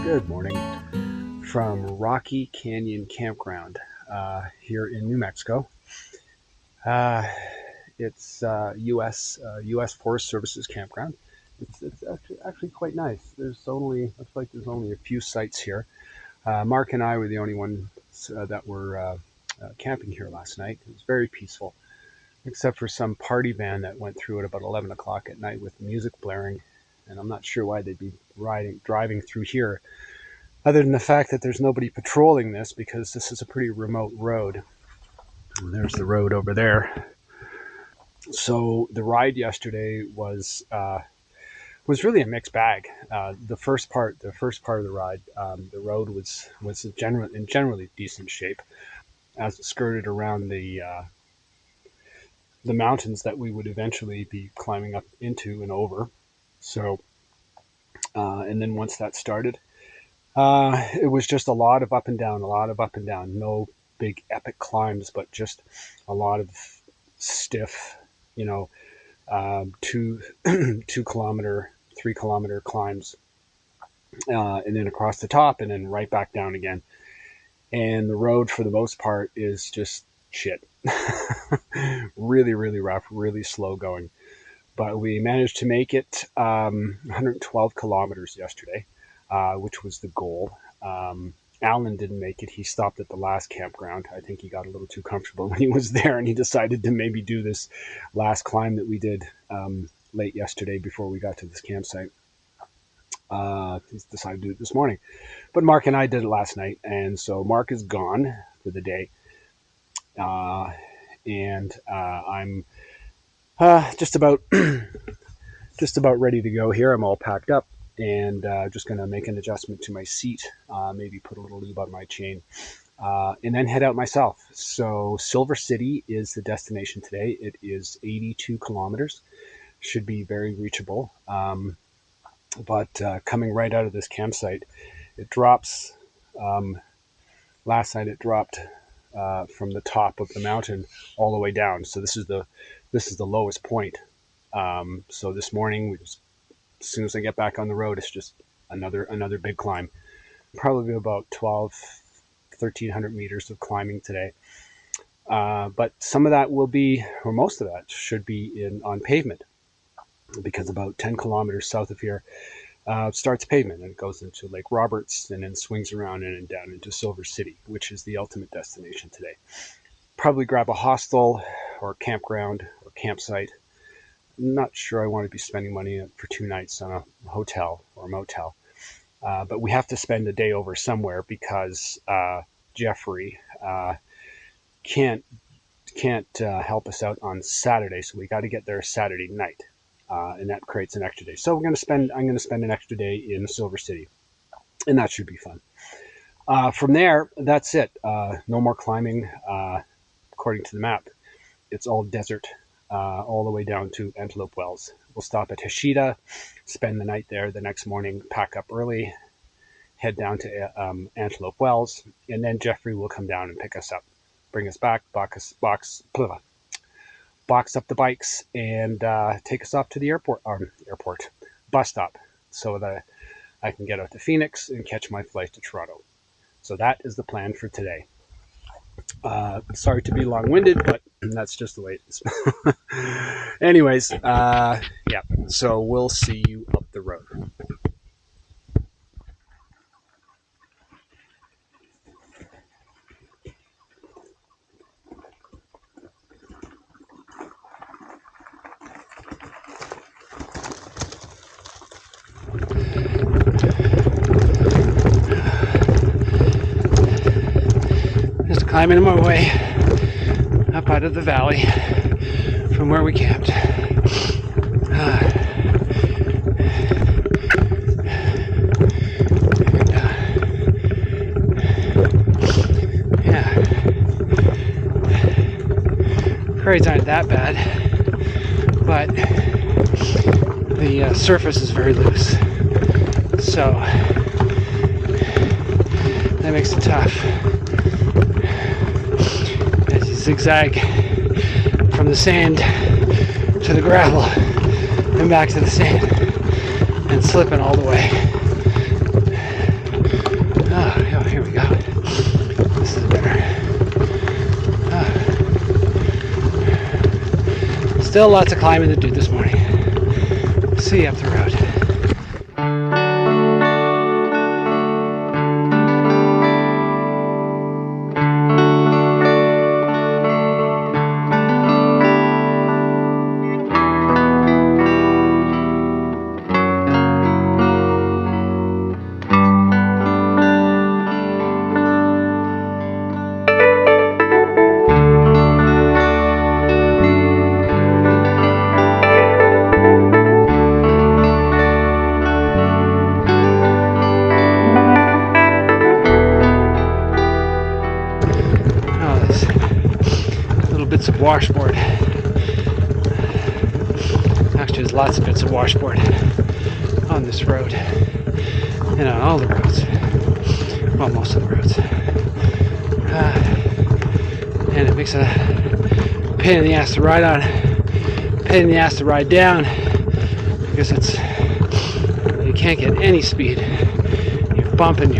Good morning from Rocky Canyon Campground here in New Mexico. It's U.S. Forest Services campground. It's actually quite nice. Looks like there's only a few sites here. Mark and I were the only ones that were camping here last night. It was very peaceful, except for some party van that went through at about 11 o'clock at night with music blaring. And I'm not sure why they'd be driving through here, other than the fact that there's nobody patrolling this, because this is a pretty remote road. And there's the road over there. So the ride yesterday was really a mixed bag. The first part of the ride, the road was in generally decent shape, as it skirted around the mountains that we would eventually be climbing up into and over. So, and then once that started, it was just a lot of up and down. No big epic climbs, but just a lot of stiff, 2 kilometer, 3 kilometer climbs, and then across the top and then right back down again. And the road, for the most part, is just shit. Really, really rough, really slow going. But we managed to make it 112 kilometers yesterday, which was the goal. Alan didn't make it. He stopped at the last campground. I think he got a little too comfortable when he was there, and he decided to maybe do this last climb that we did late yesterday before we got to this campsite. He decided to do it this morning. But Mark and I did it last night, and so Mark is gone for the day. And I'm just about ready to go here. I'm all packed up and just going to make an adjustment to my seat, maybe put a little lube on my chain, and then head out myself. So Silver City is the destination today. It is 82 kilometers. Should be very reachable. But coming right out of this campsite, it drops. Last night it dropped from the top of the mountain all the way down. So this is the lowest point. So this morning, as soon as I get back on the road, it's just another big climb. Probably about 1,300 meters of climbing today. But some of that will be, or most of that should be on pavement, because about 10 kilometers south of here starts pavement, and it goes into Lake Roberts and then swings around and then down into Silver City, which is the ultimate destination today. Probably grab a hostel or campground or campsite. I'm not sure I want to be spending money for 2 nights on a hotel or a motel. But we have to spend a day over somewhere, because Jeffrey can't help us out on Saturday, so we got to get there Saturday night, and that creates an extra day. So I'm going to spend an extra day in Silver City, and that should be fun. From there, that's it. No more climbing. According to the map, it's all desert, all the way down to Antelope Wells. We'll stop at Hashida, spend the night there. The next morning, pack up early, head down to Antelope Wells, and then Jeffrey will come down and pick us up, bring us back, box up the bikes, and take us off to the bus stop, so that I can get out to Phoenix and catch my flight to Toronto. So that is the plan for today. Sorry to be long-winded, but that's just the way it is. Anyways, yeah, so we'll see you up the road. Just climbing my way up out of the valley from where we camped. Yeah, grades aren't that bad, but the surface is very loose, so that makes it tough. As you zigzag from the sand to the gravel and back to the sand and slipping all the way. Still lots of climbing to do this morning. See you up the road. Bits of washboard. Actually, there's lots of bits of washboard on this road and on all the roads. Well, most of the roads. And it makes a pain in the ass to ride on, pain in the ass to ride down, because you can't get any speed. You're bumping,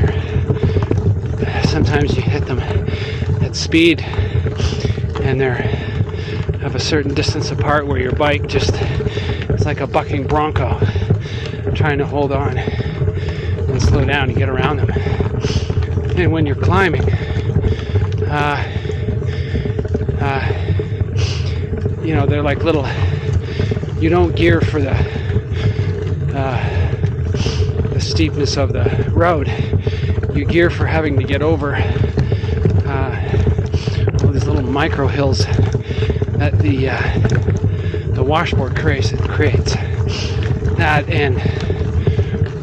sometimes you hit them at speed, and they're of a certain distance apart where your bike it's like a bucking bronco trying to hold on and slow down and get around them. And when you're climbing, they're like little, you don't gear for the steepness of the road. You gear for having to get over all these little micro hills that the washboard creates. That and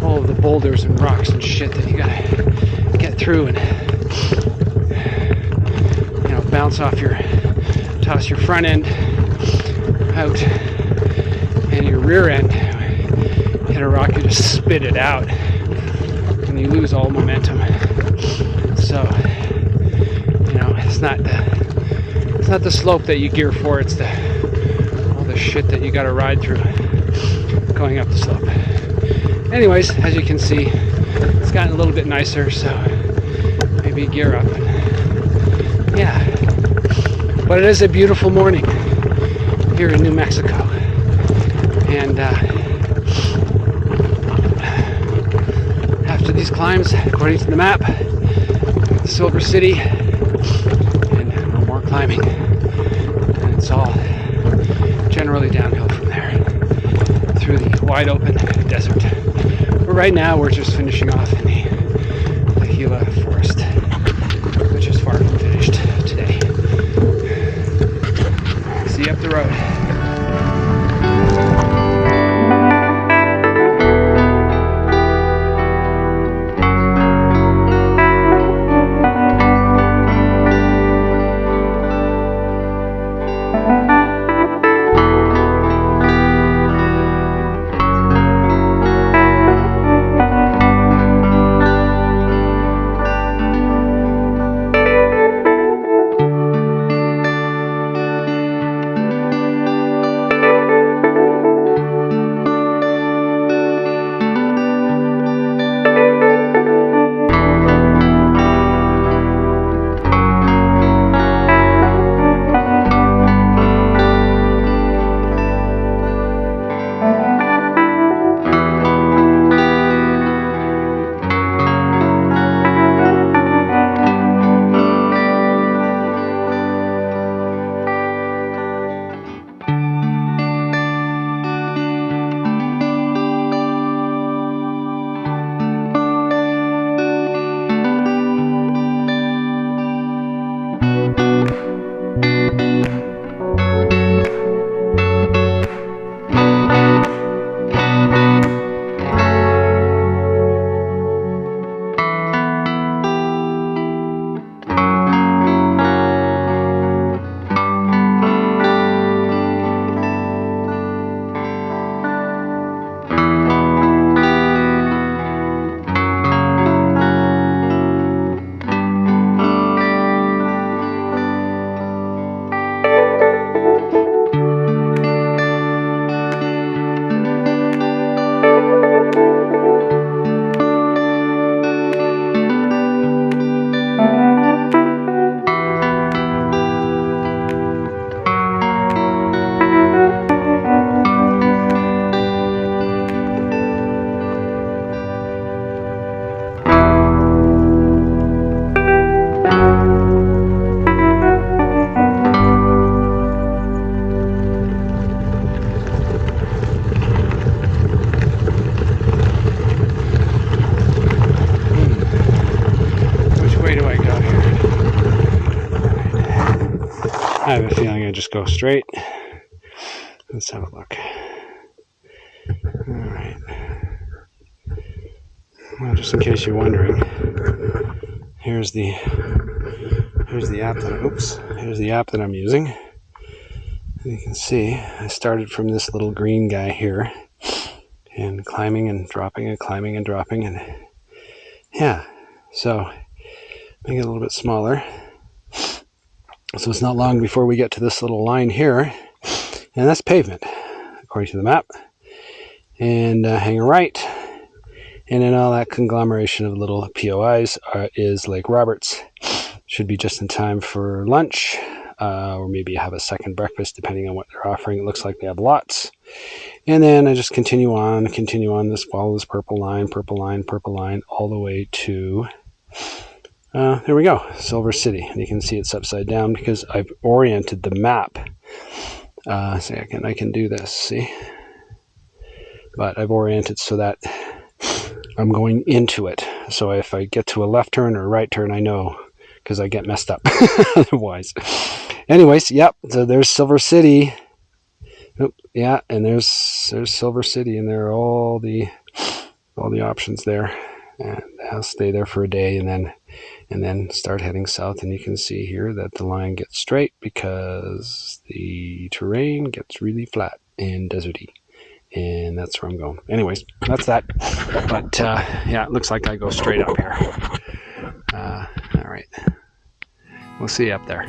all of the boulders and rocks and shit that you gotta get through and toss your front end out, and your rear end hit a rock, you just spit it out and you lose all momentum. So it's not the slope that you gear for, it's all the shit that you gotta ride through going up the slope. Anyways, as you can see, it's gotten a little bit nicer, so maybe gear up. Yeah, but it is a beautiful morning here in New Mexico, and after these climbs, according to the map, Silver City, and no more climbing, and it's all generally downhill from there through the wide open desert. But right now we're just finishing off in the Gila forest, which is far from finished today. See you up the road. have a feeling I just go straight. Let's have a look. All right. Well, just in case you're wondering, here's the app that I'm using. And you can see I started from this little green guy here, and climbing and dropping and climbing and dropping, and yeah. So make it a little bit smaller. So it's not long before we get to this little line here, and that's Pavement, according to the map. And hang a right, and then all that conglomeration of little POIs is Lake Roberts. Should be just in time for lunch, or maybe have a second breakfast depending on what they're offering. It looks like they have lots. And then I just continue on this, follow this purple line, all the way to there we go, Silver City. And you can see it's upside down because I've oriented the map. See, I can do this, see? But I've oriented so that I'm going into it. So if I get to a left turn or a right turn, I know, because I get messed up otherwise. Anyways, yep, so there's Silver City. Oop, yeah, and there's Silver City, and there are all the options there. And I'll stay there for a day, and then start heading south. And you can see here that the line gets straight because the terrain gets really flat and deserty. And that's where I'm going. Anyways, that's that. But yeah, it looks like I go straight up here. All right. We'll see you up there.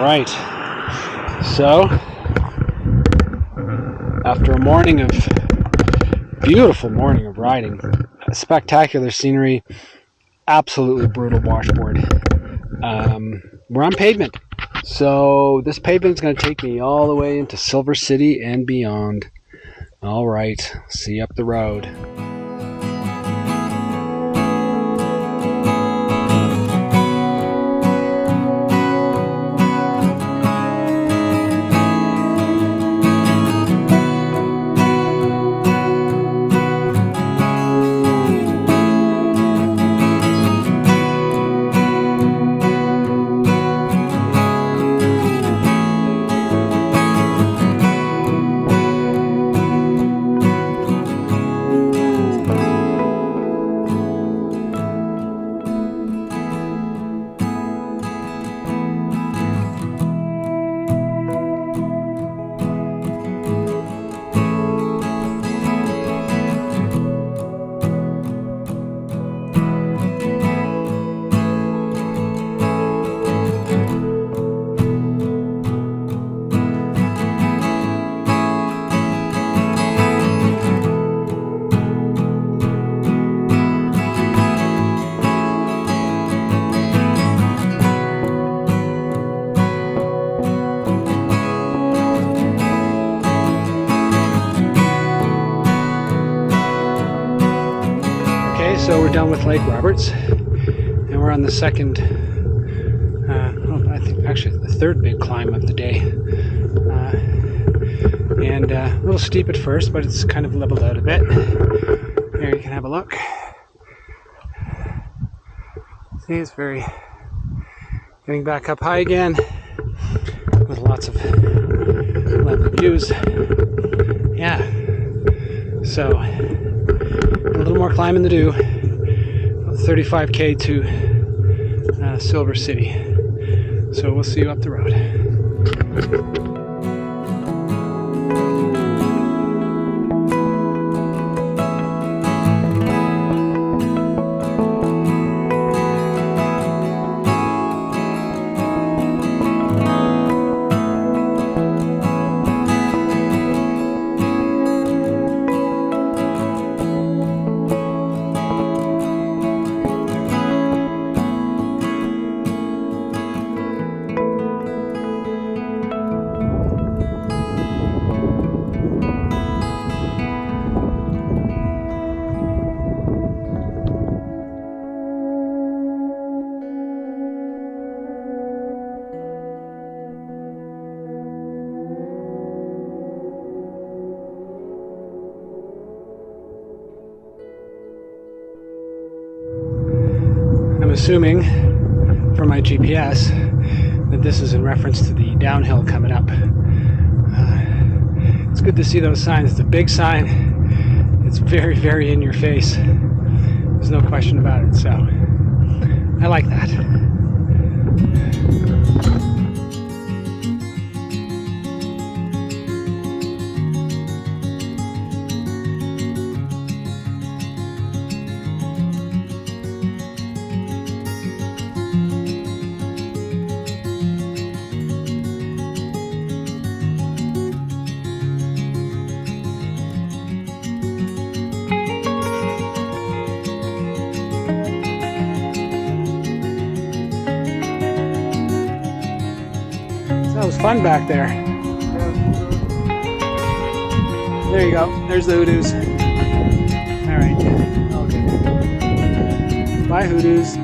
Right, so after a beautiful morning of riding, spectacular scenery, absolutely brutal washboard, we're on Pavement. So this Pavement is going to take me all the way into Silver City and beyond. All right, see you up the road. So we're done with Lake Roberts, and we're on the second, I think actually the third big climb of the day. And a little steep at first, but it's kind of leveled out a bit. Here you can have a look. See, it's very getting back up high again with lots of lovely views. Yeah, so a little more climbing to do. 35k to Silver City. So we'll see you up the road. I'm assuming from my GPS that this is in reference to the downhill coming up. It's good to see those signs. It's a big sign. It's very, very in your face. There's no question about it. So I like that. That was fun back there. There you go. There's the hoodoos. All right. Okay. Bye, hoodoos.